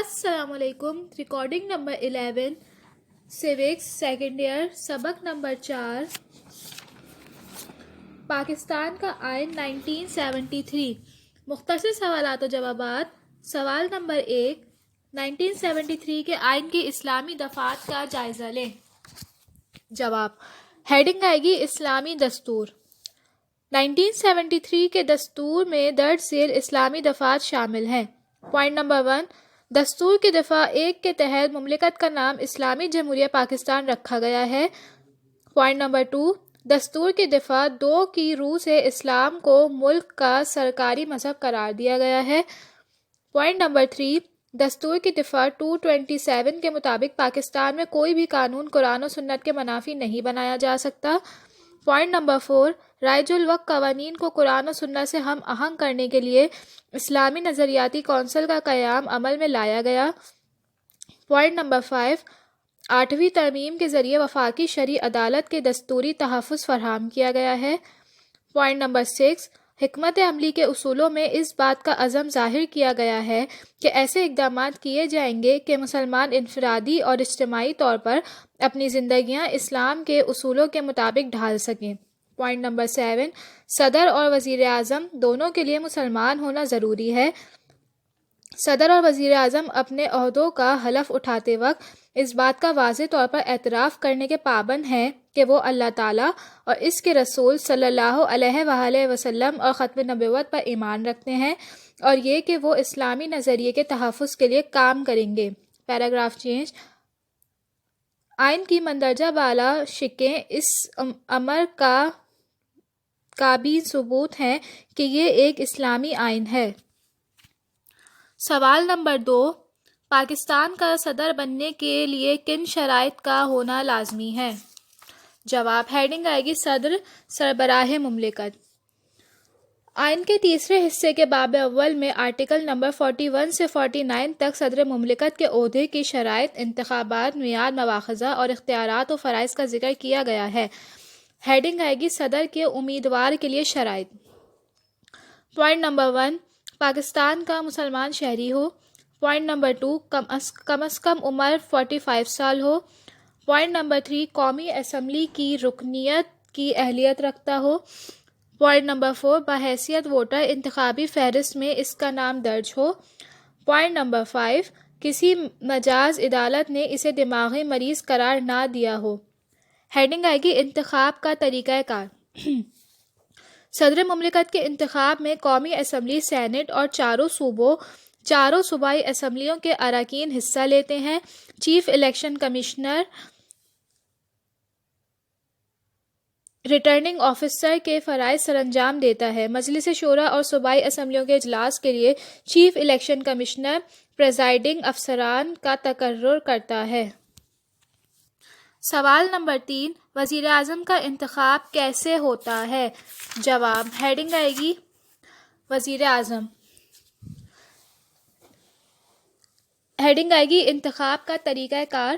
السلام علیکم. Recording number 11 civics second year سبق نمبر 4 پاکستان کا آئین 1973. مختصر سوالات و جوابات. سوال نمبر 1 1973 کے آئین کی اسلامی دفعات کا جائزہ لیں. جواب. ہیڈنگ آئے گی اسلامی دستور. 1973 کے دستور میں درج ذیل اسلامی دفعات شامل ہیں. پوائنٹ نمبر 1 دستور کے دفعہ 1 کے تحت مملکت کا نام اسلامی جمہوریہ پاکستان رکھا گیا ہے. پوائنٹ نمبر 2 دستور کے دفعہ 2 کی روح سے اسلام کو ملک کا سرکاری مذہب قرار دیا گیا ہے. پوائنٹ نمبر 3 دستور کی دفعہ 227 کے مطابق پاکستان میں کوئی بھی قانون قرآن و سنت کے منافی نہیں بنایا جا سکتا. پوائنٹ نمبر 4 رائج الوقت قوانین کو قرآن و سنت سے ہم آہنگ کرنے کے لیے اسلامی نظریاتی کونسل کا قیام عمل میں لایا گیا. پوائنٹ نمبر 5 8ویں ترمیم کے ذریعے وفاقی شرعی عدالت کے دستوری تحفظ فراہم کیا گیا ہے. پوائنٹ نمبر 6 حکمت عملی کے اصولوں میں اس بات کا عزم ظاہر کیا گیا ہے کہ ایسے اقدامات کیے جائیں گے کہ مسلمان انفرادی اور اجتماعی طور پر اپنی زندگیاں اسلام کے اصولوں کے مطابق ڈھال سکیں. پوائنٹ نمبر 7 صدر اور وزیر اعظم دونوں کے لیے مسلمان ہونا ضروری ہے. صدر اور وزیر اعظم اپنے عہدوں کا حلف اٹھاتے وقت اس بات کا واضح طور پر اعتراف کرنے کے پابند ہیں کہ وہ اللہ تعالیٰ اور اس کے رسول صلی اللہ علیہ وآلہ وسلم اور ختم نبوت پر ایمان رکھتے ہیں اور یہ کہ وہ اسلامی نظریے کے تحفظ کے لیے کام کریں گے. Paragraph change. آئین کی مندرجہ بالا شقیں اس امر کا بھی ثبوت ہیں کہ یہ ایک اسلامی آئین ہے. سوال نمبر 2 پاکستان کا صدر بننے کے لیے کن شرائط کا ہونا لازمی ہے؟ جواب. ہیڈنگ آئے گی صدر سربراہ مملکت. آئین کے تیسرے حصے کے باب اول میں آرٹیکل نمبر 41 سے 49 تک صدر مملکت کے عہدے کی شرائط، انتخابات، میعاد، مواخذہ اور اختیارات و فرائض کا ذکر کیا گیا ہے. ہیڈنگ آئے گی صدر کے امیدوار کے لیے شرائط. پوائنٹ نمبر 1 پاکستان کا مسلمان شہری ہو. پوائنٹ نمبر 2 کم از کم عمر 45 سال ہو. پوائنٹ نمبر 3 قومی اسمبلی کی رکنیت کی اہلیت رکھتا ہو. پوائنٹ نمبر 4 بحیثیت ووٹر انتخابی فہرست میں اس کا نام درج ہو. پوائنٹ نمبر 5 کسی مجاز عدالت نے اسے دماغی مریض قرار نہ دیا ہو. ہیڈنگ آئے گی انتخاب کا طریقہ کار. صدر مملکت کے انتخاب میں قومی اسمبلی، سینٹ اور چاروں صوبائی اسمبلیوں کے اراکین حصہ لیتے ہیں. Chief election commissioner returning officer کے فرائض سر انجام دیتا ہے. مجلس شورا اور صوبائی اسمبلیوں کے اجلاس کے لیے چیف الیکشن کمشنر پریزائڈنگ افسران کا تقرر کرتا ہے. سوال نمبر 3 وزیر اعظم کا انتخاب کیسے ہوتا ہے؟ جواب. ہیڈنگ آئے گی وزیر اعظم. ہیڈنگ آئے گی انتخاب کا طریقہ کار.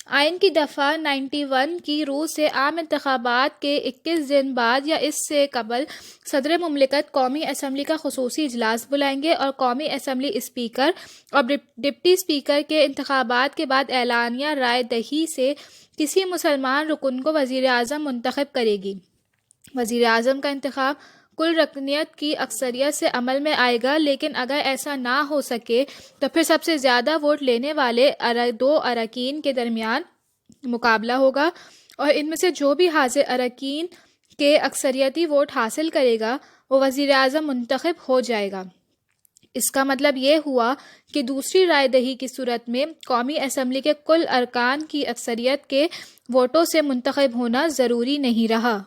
آئین کی دفعہ 91 کی روح سے عام انتخابات کے 21 دن بعد یا اس سے قبل صدر مملکت قومی اسمبلی کا خصوصی اجلاس بلائیں گے اور قومی اسمبلی اسپیکر اور ڈپٹی اسپیکر کے انتخابات کے بعد اعلانیہ رائے دہی سے کسی مسلمان رکن کو وزیر اعظم منتخب کرے گی. وزیر اعظم کا انتخاب کل رکنیت کی اکثریت سے عمل میں آئے گا، لیکن اگر ایسا نہ ہو سکے تو پھر سب سے زیادہ ووٹ لینے والے 2 اراکین کے درمیان مقابلہ ہوگا اور ان میں سے جو بھی حاضر اراکین کے اکثریتی ووٹ حاصل کرے گا وہ وزیر اعظم منتخب ہو جائے گا. اس کا مطلب یہ ہوا کہ دوسری رائے دہی کی صورت میں قومی اسمبلی کے کل ارکان کی اکثریت کے ووٹوں سے منتخب ہونا ضروری نہیں رہا.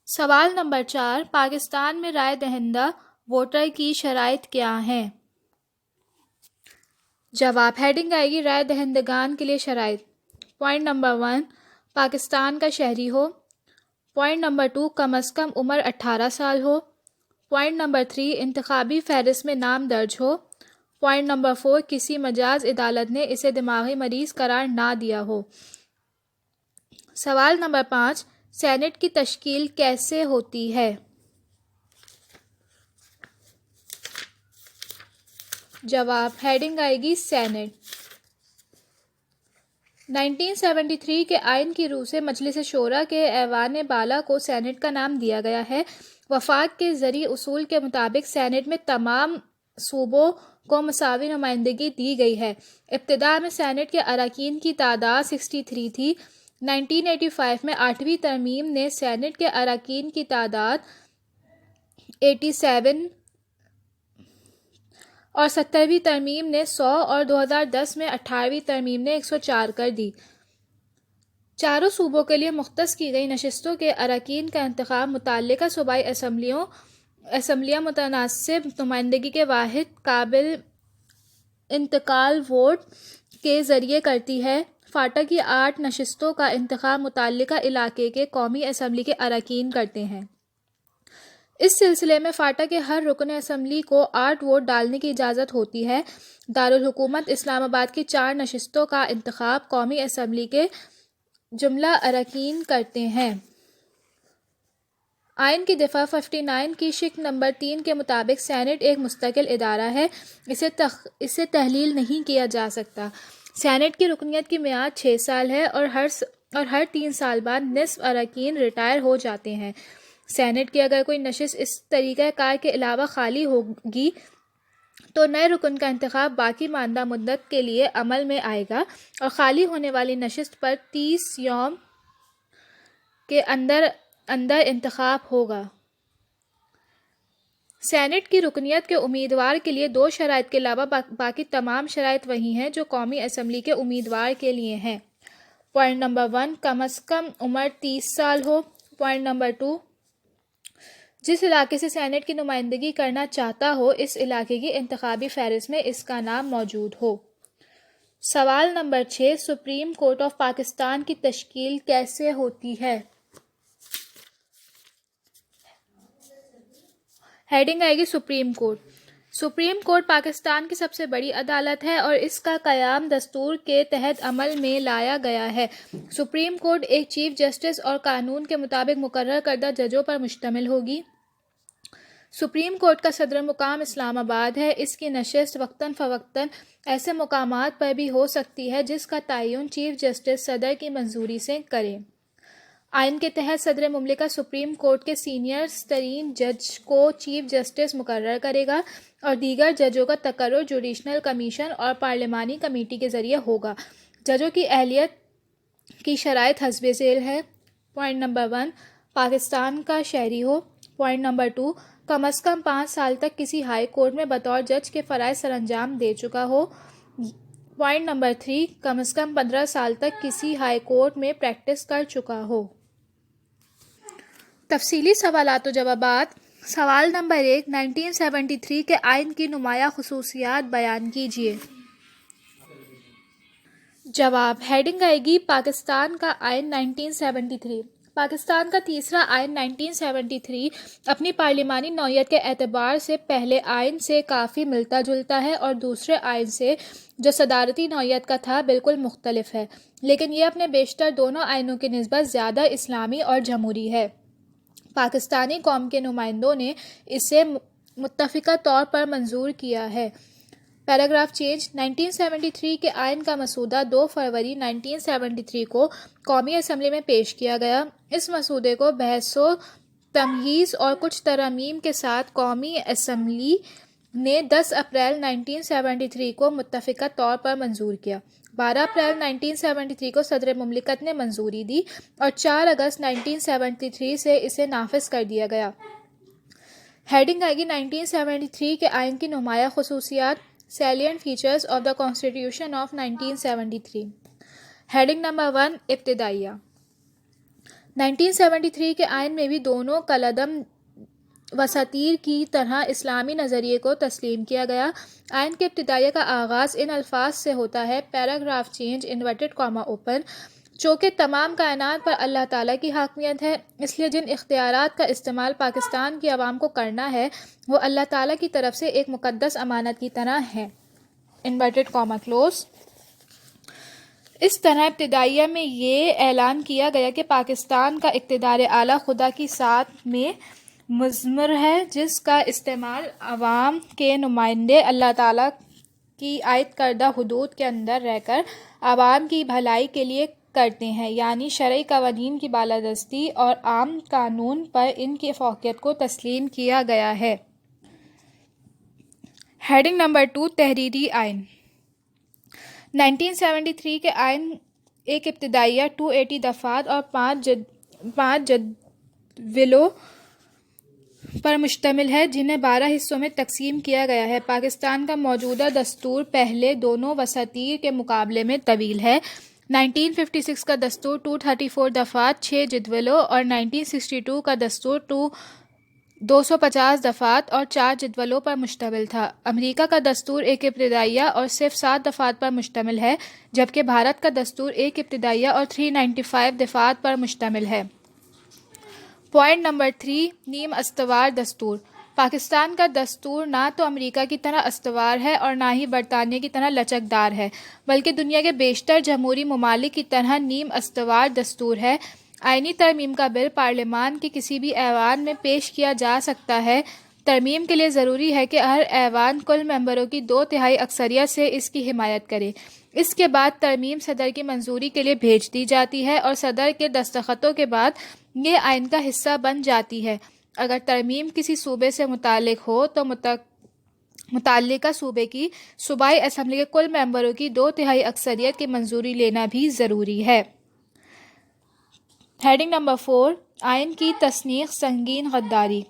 سوال نمبر 4 پاکستان میں رائے دہندہ ووٹر کی شرائط کیا ہیں؟ جواب. ہیڈنگ آئے گی رائے دہندگان کے لیے شرائط. پوائنٹ نمبر 1 پاکستان کا شہری ہو. پوائنٹ نمبر 2 کم از کم عمر 18 سال ہو. پوائنٹ نمبر 3 انتخابی فہرست میں نام درج ہو. پوائنٹ نمبر 4 کسی مجاز عدالت نے اسے دماغی مریض قرار نہ دیا ہو. سوال نمبر 5 سینٹ کی تشکیل کیسے ہوتی ہے؟ جواب ہیڈنگ آئے گی سینٹ۔ 1973 کے آئین کی روح سے مجلس شورا کے ایوان بالا کو سینٹ کا نام دیا گیا ہے۔ وفاق کے زرعی اصول کے مطابق سینٹ میں تمام صوبوں کو مساوی نمائندگی دی گئی ہے۔ ابتدا میں سینٹ کے اراکین کی تعداد 63 تھی۔ 1985 میں 8ویں ترمیم نے سینٹ کے اراکین کی تعداد 87 اور 70ویں ترمیم نے 100 اور 2010 میں 18ویں ترمیم نے 104 کر دی۔ چاروں صوبوں کے لیے مختص کی گئی نشستوں کے اراکین کا انتخاب متعلقہ صوبائی اسمبلیاں متناسب نمائندگی کے واحد قابل انتقال ووٹ کے ذریعے کرتی ہے۔ فاٹا کی 8 نشستوں کا انتخاب متعلقہ علاقے کے قومی اسمبلی کے اراکین کرتے ہیں۔ اس سلسلے میں فاٹا کے ہر رکن اسمبلی کو 8 ووٹ ڈالنے کی اجازت ہوتی ہے۔ دارالحکومت اسلام آباد کی 4 نشستوں کا انتخاب قومی اسمبلی کے جملہ اراکین کرتے ہیں۔ آئین کی دفعہ 59 کی شق نمبر 3 کے مطابق سینٹ ایک مستقل ادارہ ہے۔ اسے تحلیل نہیں کیا جا سکتا۔ سینٹ کی رکنیت کی میعاد 6 سال ہے اور ہر 3 سال بعد نصف اراکین ریٹائر ہو جاتے ہیں۔ سینٹ کی اگر کوئی نشست اس طریقہ کار کے علاوہ خالی ہوگی تو نئے رکن کا انتخاب باقی ماندہ مدت کے لیے عمل میں آئے گا اور خالی ہونے والی نشست پر 30 یوم کے اندر انتخاب ہوگا۔ سینٹ کی رکنیت کے امیدوار کے لیے 2 شرائط کے علاوہ باقی تمام شرائط وہی ہیں جو قومی اسمبلی کے امیدوار کے لیے ہیں۔ پوائنٹ نمبر 1، کم از کم عمر 30 سال ہو۔ پوائنٹ نمبر 2، جس علاقے سے سینٹ کی نمائندگی کرنا چاہتا ہو اس علاقے کی انتخابی فہرست میں اس کا نام موجود ہو۔ سوال number 6، supreme court of Pakistan کی تشکیل کیسے ہوتی ہے؟ ہیڈنگ آئے گی supreme court. Supreme court Pakistan کی سب سے بڑی عدالت ہے اور اس کا قیام دستور کے تحت عمل میں لایا گیا ہے۔ سپریم کورٹ ایک چیف جسٹس اور قانون کے مطابق مقرر کردہ ججوں پر مشتمل ہوگی۔ سپریم کورٹ کا صدر مقام اسلام آباد ہے۔ اس کی نشست وقتاً فوقتاً ایسے مقامات پر بھی ہو سکتی ہے جس کا تعین چیف جسٹس صدر کی منظوری سے کرے۔ آئین کے تحت صدر مملکت سپریم کورٹ کے سینئر ترین جج کو چیف جسٹس مقرر کرے گا اور دیگر ججوں کا تقرر جوڈیشل کمیشن اور پارلیمانی کمیٹی کے ذریعے ہوگا۔ ججوں کی اہلیت کی شرائط حسب ذیل ہے۔ پوائنٹ نمبر 1، پاکستان کا شہری ہو۔ پوائنٹ نمبر 2، کم از کم 5 سال تک کسی ہائی کورٹ میں بطور جج کے فرائض سر انجام دے چکا ہو۔ پوائنٹ نمبر 3، کم از کم 15 سال تک کسی ہائی کورٹ میں پریکٹس کر چکا ہو۔ تفصیلی سوالات و جوابات۔ سوال نمبر 1، 1973 کے آئین کی نمایاں خصوصیات بیان کیجیے۔ جواب ہیڈنگ آئے گی پاکستان کا آئین 1973۔ پاکستان کا تیسرا آئین 1973 اپنی پارلیمانی نوعیت کے اعتبار سے پہلے آئین سے کافی ملتا جلتا ہے اور دوسرے آئین سے جو صدارتی نوعیت کا تھا بالکل مختلف ہے، لیکن یہ اپنے بیشتر دونوں آئینوں کی نسبت زیادہ اسلامی اور جمہوری ہے۔ پاکستانی قوم کے نمائندوں نے اسے متفقہ طور پر منظور کیا ہے۔ Paragraph change. 1973 کے آئین کا مسودہ 2 فروری 1973 کو قومی اسمبلی میں پیش کیا گیا۔ اس مسودے کو بحث و تمہیز اور کچھ ترامیم کے ساتھ قومی اسمبلی نے 10 اپریل 1973 کو متفقہ طور پر منظور کیا۔ 12 اپریل 1973 کو صدر مملکت نے منظوری دی اور 4 اگست 1973 سے اسے نافذ کر دیا گیا۔ ہیڈنگ آئے گی 1973 کے آئین کی نمایاں خصوصیات، salient features of the constitution of 1973۔ Heading number 1، ابتدائیہ۔ 1973 کے آئین میں بھی دونوں کالعدم وساطیر کی طرح اسلامی نظریے کو تسلیم کیا گیا۔ آئین کے ابتدائیہ کا آغاز ان الفاظ سے ہوتا ہے، paragraph change inverted Cama open, چونکہ تمام کائنات پر اللہ تعالیٰ کی حاکمیت ہے، اس لیے جن اختیارات کا استعمال پاکستان کی عوام کو کرنا ہے وہ اللہ تعالیٰ کی طرف سے ایک مقدس امانت کی طرح ہیں، انورٹڈ کاما کلوز۔ اس طرح ابتدائیہ میں یہ اعلان کیا گیا کہ پاکستان کا اقتدار اعلیٰ خدا کی ذات میں مضمر ہے، جس کا استعمال عوام کے نمائندے اللہ تعالیٰ کی عائد کردہ حدود کے اندر رہ کر عوام کی بھلائی کے لیے کرتے ہیں، یعنی شرعی قوانین کی بالادستی اور عام قانون پر ان کی فوقیت کو تسلیم کیا گیا ہے۔ ہیڈنگ نمبر 2، تحریری آئین۔ 1973 کے آئین ایک ابتدائیہ 280 دفعات اور 5 جدولوں پر مشتمل ہے، جنہیں 12 حصوں میں تقسیم کیا گیا ہے۔ پاکستان کا موجودہ دستور پہلے دونوں وساطیر کے مقابلے میں طویل ہے۔ 1956 کا دستور 234 دفعات 6 جدولوں اور 1962 کا دستور 250 دفعات اور 4 جدولوں پر مشتمل تھا۔ امریکہ کا دستور ایک ابتدائیہ اور صرف 7 دفعات پر مشتمل ہے، جبکہ بھارت کا دستور ایک ابتدائیہ اور 395 دفعات پر مشتمل ہے۔ پوائنٹ نمبر 3، نیم استوار دستور۔ پاکستان کا دستور نہ تو امریکہ کی طرح استوار ہے اور نہ ہی برطانیہ کی طرح لچکدار ہے، بلکہ دنیا کے بیشتر جمہوری ممالک کی طرح نیم استوار دستور ہے۔ آئینی ترمیم کا بل پارلیمان کے کسی بھی ایوان میں پیش کیا جا سکتا ہے۔ ترمیم کے لیے ضروری ہے کہ ہر ایوان کل ممبروں کی 2/3 اکثریت سے اس کی حمایت کرے۔ اس کے بعد ترمیم صدر کی منظوری کے لیے بھیج دی جاتی ہے اور صدر کے دستخطوں کے بعد یہ آئین کا حصہ بن جاتی ہے۔ اگر ترمیم کسی صوبے سے متعلق ہو تو متعلقہ صوبے کی صوبائی اسمبلی کے کل ممبروں کی 2/3 اکثریت کی منظوری لینا بھی ضروری ہے۔ ہیڈنگ نمبر 4، آئین کی تصنیف سنگین غداری۔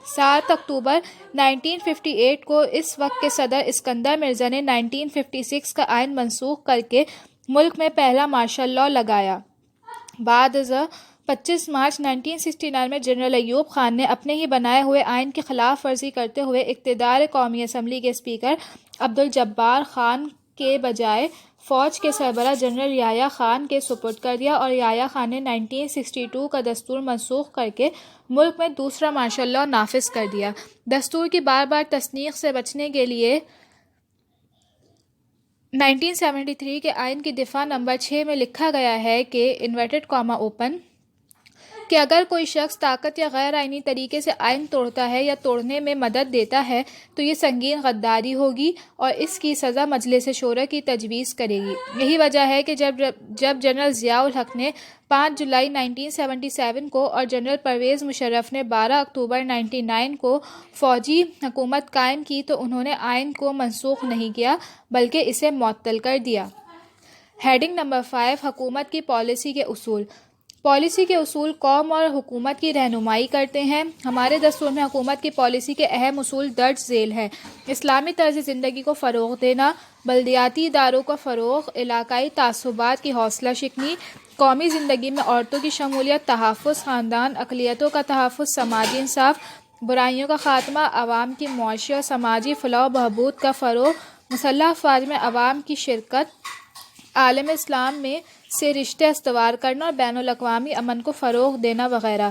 7 اکتوبر 1958 کو اس وقت کے صدر اسکندر مرزا نے 1956 کا آئین منسوخ کر کے ملک میں پہلا مارشل لاء لگایا۔ بعد ازاں 25 مارچ 1969 میں جنرل ایوب خان نے اپنے ہی بنائے ہوئے آئین کی خلاف ورزی کرتے ہوئے اقتدار قومی اسمبلی کے اسپیکر عبدالجبار خان کے بجائے فوج کے سربراہ جنرل یحییٰ خان کے سپرد کر دیا، اور یحییٰ خان نے 1962 کا دستور منسوخ کر کے ملک میں دوسرا مارشل لاء نافذ کر دیا۔ دستور کی بار بار تصنیف سے بچنے کے لیے 1973 کے آئین کی دفعہ نمبر 6 میں لکھا گیا ہے کہ کہ اگر کوئی شخص طاقت یا غیر آئینی طریقے سے آئین توڑتا ہے یا توڑنے میں مدد دیتا ہے تو یہ سنگین غداری ہوگی اور اس کی سزا مجلس شورا کی تجویز کرے گی۔ یہی وجہ ہے کہ جب جنرل ضیاء الحق نے 5 جولائی 1977 کو اور جنرل پرویز مشرف نے 12 اکتوبر 1999 کو فوجی حکومت قائم کی تو انہوں نے آئین کو منسوخ نہیں کیا بلکہ اسے معطل کر دیا۔ ہیڈنگ نمبر 5، حکومت کی پالیسی کے اصول۔ پالیسی کے اصول قوم اور حکومت کی رہنمائی کرتے ہیں۔ ہمارے دستور میں حکومت کی پالیسی کے اہم اصول درج ذیل ہیں: اسلامی طرز زندگی کو فروغ دینا، بلدیاتی اداروں کو فروغ، علاقائی تعصبات کی حوصلہ شکنی، قومی زندگی میں عورتوں کی شمولیت، تحفظ، خاندان اقلیتوں کا تحفظ، سماجی انصاف، برائیوں کا خاتمہ، عوام کی معاشی اور سماجی فلاح و بہبود کا فروغ، مسلح افواج میں عوام کی شرکت، عالم اسلام میں سے رشتے استوار کرنا اور بین الاقوامی امن کو فروغ دینا وغیرہ۔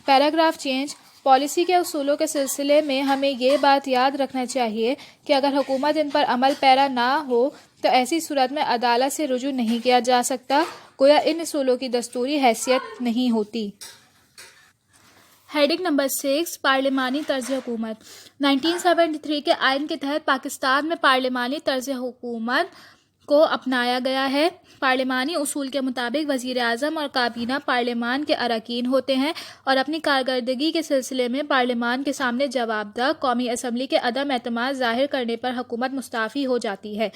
Paragraph change. پالیسی کے اصولوں کے سلسلے میں ہمیں یہ بات یاد رکھنا چاہیے کہ اگر حکومت ان پر عمل پیرا نہ ہو تو ایسی صورت میں عدالت سے رجوع نہیں کیا جا سکتا، گویا ان اصولوں کی دستوری حیثیت نہیں ہوتی۔ ہیڈنگ نمبر 6، پارلیمانی طرز حکومت۔ 1973 کے آئین کے تحت پاکستان میں پارلیمانی طرز حکومت کو اپنایا گیا ہے۔ پارلیمانی اصول کے مطابق وزیر اعظم اور کابینہ پارلیمان کے اراکین ہوتے ہیں اور اپنی کارکردگی کے سلسلے میں پارلیمان کے سامنے جواب دہ۔ قومی اسمبلی کے عدم اعتماد ظاہر کرنے پر حکومت مستعفی ہو جاتی ہے۔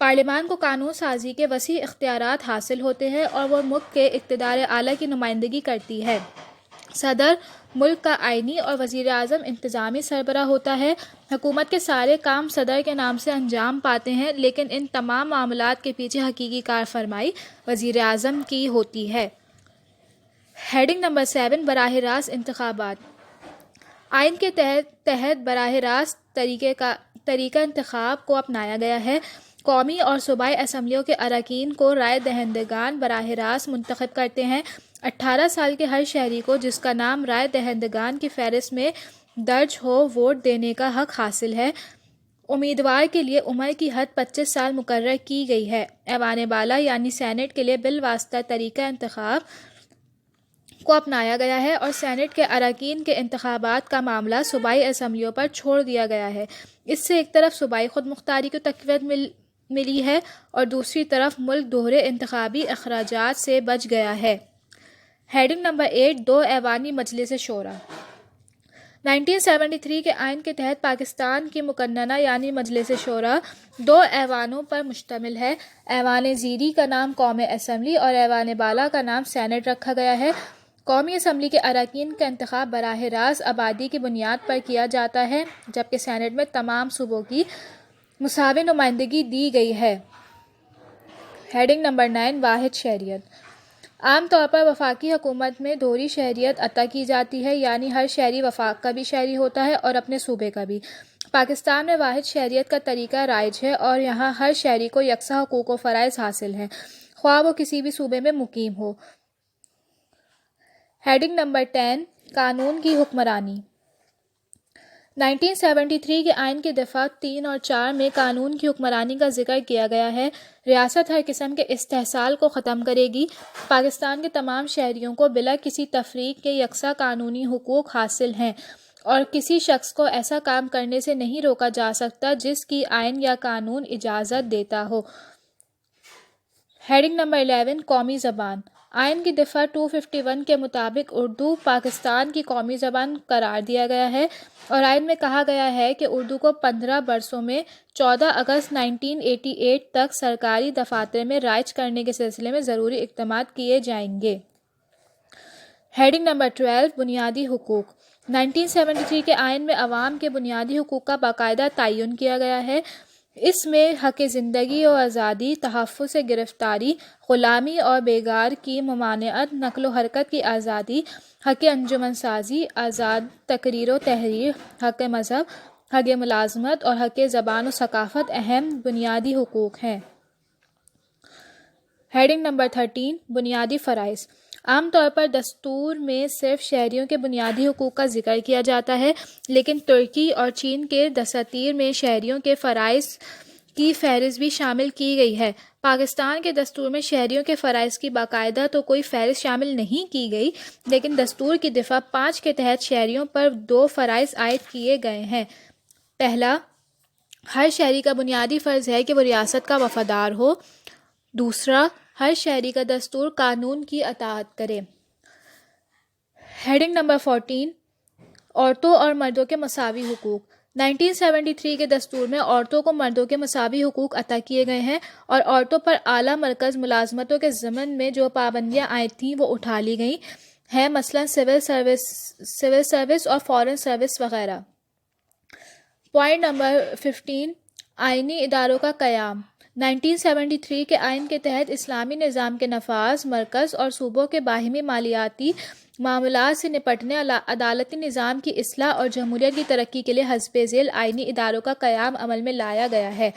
پارلیمان کو قانون سازی کے وسیع اختیارات حاصل ہوتے ہیں اور وہ ملک کے اقتدار اعلیٰ کی نمائندگی کرتی ہے۔ صدر ملک کا آئینی اور وزیر اعظم انتظامی سربراہ ہوتا ہے۔ حکومت کے سارے کام صدر کے نام سے انجام پاتے ہیں، لیکن ان تمام معاملات کے پیچھے حقیقی کار فرمائی وزیر اعظم کی ہوتی ہے۔ ہیڈنگ نمبر 7، براہ راست انتخابات۔ آئین کے تحت براہ راست طریقہ انتخاب کو اپنایا گیا ہے۔ قومی اور صوبائی اسمبلیوں کے اراکین کو رائے دہندگان براہ راست منتخب کرتے ہیں۔ 18 سال کے ہر شہری کو جس کا نام رائے دہندگان کی فہرست میں درج ہو ووٹ دینے کا حق حاصل ہے۔ امیدوار کے لیے عمر کی حد 25 سال مقرر کی گئی ہے۔ ایوان بالا یعنی سینٹ کے لیے بالواسطہ طریقہ انتخاب کو اپنایا گیا ہے اور سینٹ کے اراکین کے انتخابات کا معاملہ صوبائی اسمبلیوں پر چھوڑ دیا گیا ہے۔ اس سے ایک طرف صوبائی خود مختاری کو تقویت ملی ہے اور دوسری طرف ملک دوہرے انتخابی اخراجات سے بچ گیا ہے۔ ہیڈنگ نمبر 8 دو ایوانی مجلس شورا۔ 1973 کے آئین کے تحت پاکستان کی مقننہ یعنی مجلس شورا 2 ایوانوں پر مشتمل ہے۔ ایوان زیریں کا نام قومی اسمبلی اور ایوان بالا کا نام سینٹ رکھا گیا ہے۔ قومی اسمبلی کے اراکین کا انتخاب براہ راست آبادی کی بنیاد پر کیا جاتا ہے، جبکہ سینٹ میں تمام صوبوں کی مساوی نمائندگی دی گئی ہے۔ ہیڈنگ نمبر 9 واحد شہریت۔ عام طور پر وفاقی حکومت میں دوہری شہریت عطا کی جاتی ہے، یعنی ہر شہری وفاق کا بھی شہری ہوتا ہے اور اپنے صوبے کا بھی۔ پاکستان میں واحد شہریت کا طریقہ رائج ہے اور یہاں ہر شہری کو یکساں حقوق و فرائض حاصل ہیں، خواہ وہ کسی بھی صوبے میں مقیم ہو۔ ہیڈنگ نمبر 10 قانون کی حکمرانی۔ 1973 کے آئین کے دفعہ 3 اور 4 میں قانون کی حکمرانی کا ذکر کیا گیا ہے۔ ریاست ہر قسم کے استحصال کو ختم کرے گی۔ پاکستان کے تمام شہریوں کو بلا کسی تفریق کے یکساں قانونی حقوق حاصل ہیں اور کسی شخص کو ایسا کام کرنے سے نہیں روکا جا سکتا جس کی آئین یا قانون اجازت دیتا ہو۔ ہیڈنگ نمبر 11 قومی زبان۔ آئین کی دفعہ 251 کے مطابق اردو پاکستان کی قومی زبان قرار دیا گیا ہے اور آئین میں کہا گیا ہے کہ اردو کو 15 برسوں میں 14 اگست 1988 تک سرکاری دفاتر میں رائج کرنے کے سلسلے میں ضروری اقدامات کیے جائیں گے۔ ہیڈنگ نمبر 12 بنیادی حقوق۔ 1973 کے آئین میں عوام کے بنیادی حقوق کا باقاعدہ تعین کیا گیا ہے۔ اس میں حق زندگی و آزادی، تحفظ سے گرفتاری، غلامی اور بیگار کی ممانعت، نقل و حرکت کی آزادی، حق انجمن سازی، آزاد تقریر و تحریر، حق مذہب، حق ملازمت اور حق زبان و ثقافت اہم بنیادی حقوق ہیں۔ ہیڈنگ نمبر 13 بنیادی فرائض۔ عام طور پر دستور میں صرف شہریوں کے بنیادی حقوق کا ذکر کیا جاتا ہے، لیکن ترکی اور چین کے دساتیر میں شہریوں کے فرائض کی فہرست بھی شامل کی گئی ہے۔ پاکستان کے دستور میں شہریوں کے فرائض کی باقاعدہ تو کوئی فہرست شامل نہیں کی گئی، لیکن دستور کی دفعہ 5 کے تحت شہریوں پر 2 فرائض عائد کیے گئے ہیں۔ پہلا، ہر شہری کا بنیادی فرض ہے کہ وہ ریاست کا وفادار ہو۔ دوسرا، ہر شہری کا دستور قانون کی اطاعت کرے۔ ہیڈنگ نمبر 14 عورتوں اور مردوں کے مساوی حقوق۔ 1973 کے دستور میں عورتوں کو مردوں کے مساوی حقوق عطا کیے گئے ہیں اور عورتوں پر اعلیٰ مرکز ملازمتوں کے ضمن میں جو پابندیاں عائد تھیں وہ اٹھا لی گئی ہیں، مثلاً سول سروس اور فارن سروس وغیرہ۔ پوائنٹ نمبر 15 آئینی اداروں کا قیام۔ 1973 کے آئین کے تحت اسلامی نظام کے نفاذ، مرکز اور صوبوں کے باہمی مالیاتی معاملات سے نپٹنے، عدالتی نظام کی اصلاح اور جمہوریت کی ترقی کے لیے حسب ذیل آئینی اداروں کا قیام عمل میں لایا گیا ہے۔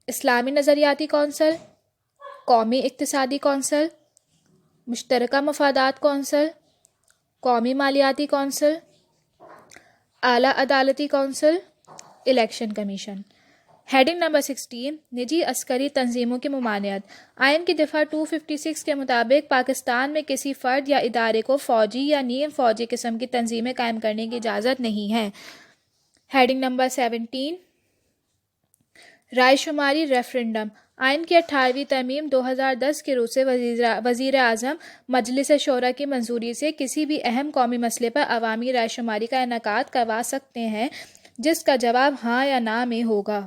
اسلامی نظریاتی کونسل، قومی اقتصادی کونسل، مشترکہ مفادات کونسل، قومی مالیاتی کونسل، اعلیٰ عدالتی council, election commission. Heading number 16 نجی عسکری تنظیموں کی ممانعت۔ آئین کی دفعہ 256 کے مطابق پاکستان میں کسی فرد یا ادارے کو فوجی یا نیم فوجی قسم کی تنظیمیں قائم کرنے کی اجازت نہیں ہے۔ ہیڈنگ نمبر 17 رائے شماری ریفرنڈم۔ آئین کی 18ویں ترمیم 2010 کے روز سے وزیر اعظم مجلس شورا کی منظوری سے کسی بھی اہم قومی مسئلے پر عوامی رائے شماری کا انعقاد کروا سکتے ہیں، جس کا جواب ہاں یا نہ میں ہوگا۔